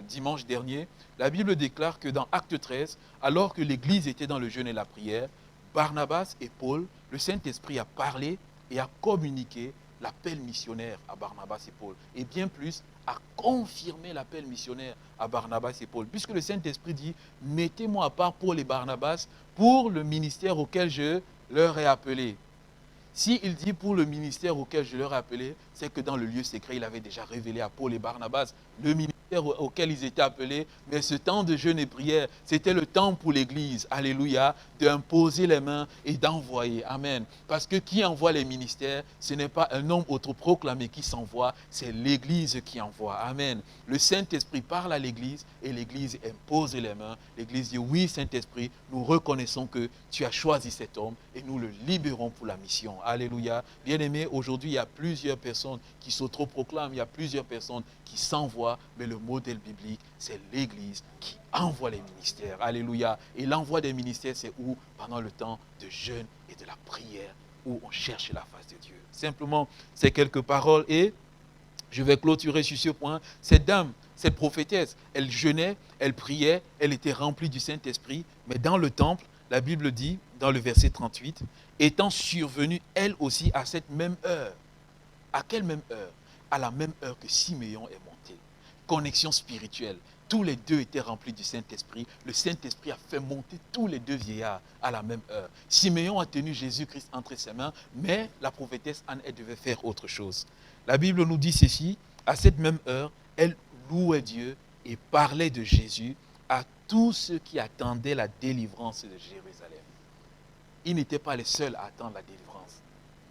dimanche dernier. La Bible déclare que dans Acte 13, alors que l'Église était dans le jeûne et la prière, Barnabas et Paul, le Saint-Esprit a parlé et a communiqué l'appel missionnaire à Barnabas et Paul. Et bien plus, a confirmé l'appel missionnaire à Barnabas et Paul. Puisque le Saint-Esprit dit, mettez-moi à part Paul et Barnabas pour le ministère auquel je leur ai appelé. S'il dit pour le ministère auquel je leur ai appelé, c'est que dans le lieu secret, il avait déjà révélé à Paul et Barnabas le ministère ministère auquel ils étaient appelés, mais ce temps de jeûne et prière, c'était le temps pour l'Église, alléluia, d'imposer les mains et d'envoyer. Amen. Parce que qui envoie les ministères, ce n'est pas un homme autoproclamé qui s'envoie, c'est l'Église qui envoie. Amen. Le Saint-Esprit parle à l'Église et l'Église impose les mains. L'Église dit, oui Saint-Esprit, nous reconnaissons que tu as choisi cet homme et nous le libérons pour la mission. Alléluia. Bien-aimés, aujourd'hui, il y a plusieurs personnes qui s'autoproclament, il y a plusieurs personnes qui s'envoient, mais le modèle biblique, c'est l'Église qui envoie les ministères. Alléluia. Et l'envoi des ministères, c'est où? Pendant le temps de jeûne et de la prière, où on cherche la face de Dieu. Simplement, ces quelques paroles et je vais clôturer sur ce point. Cette dame, cette prophétesse, elle jeûnait, elle priait, elle était remplie du Saint-Esprit, mais dans le temple, la Bible dit, dans le verset 38, étant survenue elle aussi à cette même heure. À quelle même heure? À la même heure que Siméon est monté. Connexion spirituelle. Tous les deux étaient remplis du Saint-Esprit. Le Saint-Esprit a fait monter tous les deux vieillards à la même heure. Siméon a tenu Jésus-Christ entre ses mains, mais la prophétesse Anne, elle devait faire autre chose. La Bible nous dit ceci, à cette même heure, elle louait Dieu et parlait de Jésus à tous ceux qui attendaient la délivrance de Jérusalem. Ils n'étaient pas les seuls à attendre la délivrance.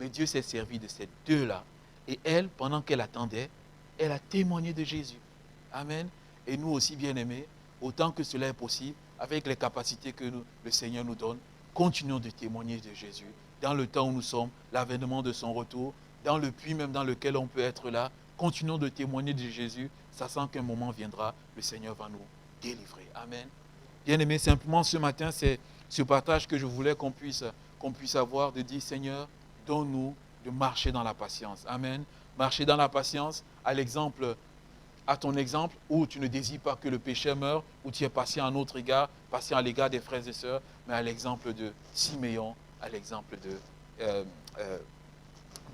Mais Dieu s'est servi de ces deux-là. Et elle, pendant qu'elle attendait, elle a témoigné de Jésus. Amen. Et nous aussi, bien-aimés, autant que cela est possible, avec les capacités que le Seigneur nous donne, continuons de témoigner de Jésus. Dans le temps où nous sommes, l'avènement de son retour, dans le puits même dans lequel on peut être là, continuons de témoigner de Jésus, sachant qu'un moment viendra, le Seigneur va nous délivrer. Amen. Bien-aimés, simplement ce matin, c'est ce partage que je voulais qu'on puisse avoir, de dire, Seigneur, donne-nous de marcher dans la patience. Amen. Marcher dans la patience, à ton exemple, où tu ne désires pas que le péché meure, où tu es patient à notre égard, patient à l'égard des frères et sœurs, mais à l'exemple de Siméon, à l'exemple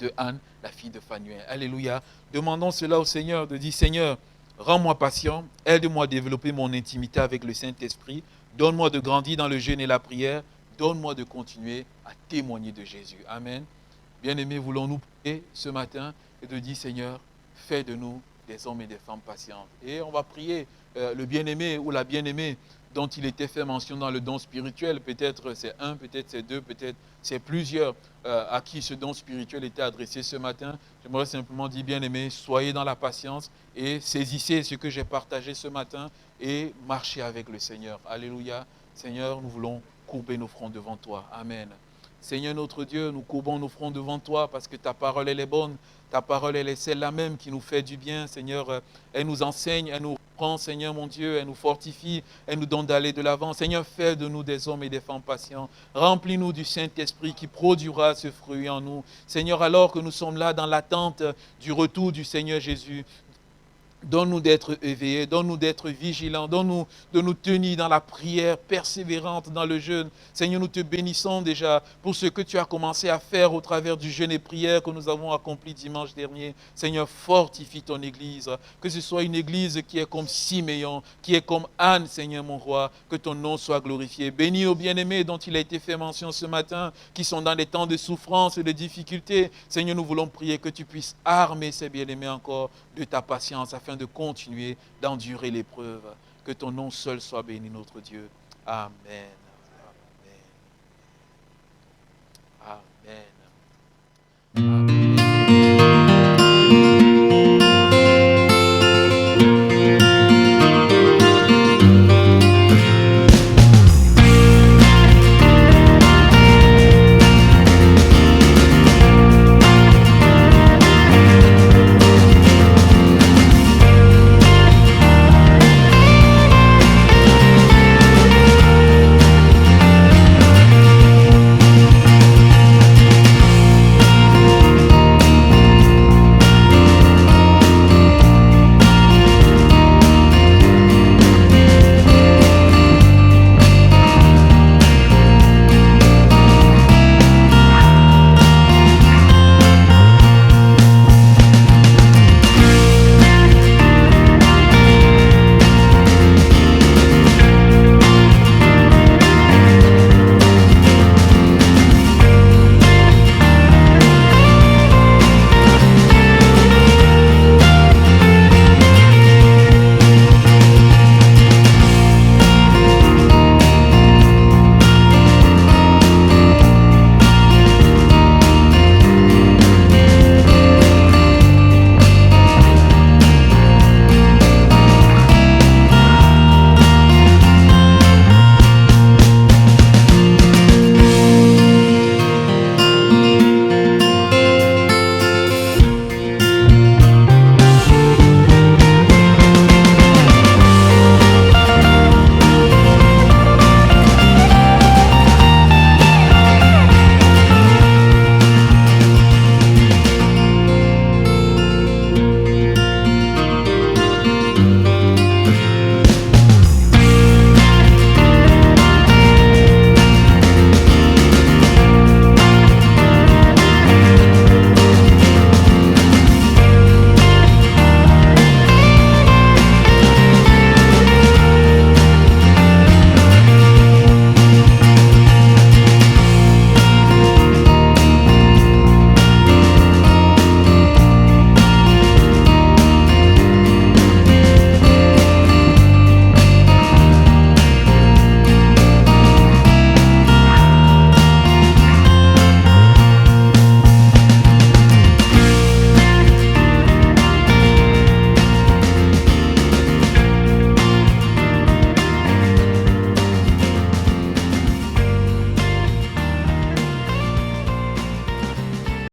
de Anne, la fille de Phanuel. Alléluia. Demandons cela au Seigneur, de dire, Seigneur, rends-moi patient, aide-moi à développer mon intimité avec le Saint-Esprit, donne-moi de grandir dans le jeûne et la prière, donne-moi de continuer à témoigner de Jésus. Amen. Bien-aimés, voulons-nous prier ce matin et de dire, Seigneur, fais de nous des hommes et des femmes patients. Et on va prier le bien-aimé ou la bien-aimée dont il était fait mention dans le don spirituel. Peut-être c'est un, peut-être c'est deux, peut-être c'est plusieurs à qui ce don spirituel était adressé ce matin. J'aimerais simplement dire, bien-aimé, soyez dans la patience et saisissez ce que j'ai partagé ce matin et marchez avec le Seigneur. Alléluia. Seigneur, nous voulons courber nos fronts devant toi. Amen. Seigneur notre Dieu, nous courbons nos fronts devant toi parce que ta parole, elle est bonne. Ta parole, elle est celle-là même qui nous fait du bien, Seigneur. Elle nous enseigne, elle nous reprend, Seigneur mon Dieu, elle nous fortifie, elle nous donne d'aller de l'avant. Seigneur, fais de nous des hommes et des femmes patients. Remplis-nous du Saint-Esprit qui produira ce fruit en nous. Seigneur, alors que nous sommes là dans l'attente du retour du Seigneur Jésus, donne-nous d'être éveillés, donne-nous d'être vigilants, donne-nous de nous tenir dans la prière persévérante, dans le jeûne. Seigneur, nous te bénissons déjà pour ce que tu as commencé à faire au travers du jeûne et prière que nous avons accompli dimanche dernier. Seigneur, fortifie ton Église, que ce soit une Église qui est comme Siméon, qui est comme Anne, Seigneur mon roi, que ton nom soit glorifié. Bénis nos bien-aimés dont il a été fait mention ce matin, qui sont dans des temps de souffrance et de difficultés. Seigneur, nous voulons prier que tu puisses armer ces bien-aimés encore de ta patience afin de continuer d'endurer l'épreuve. Que ton nom seul soit béni, notre Dieu. Amen. Amen. Amen. Amen.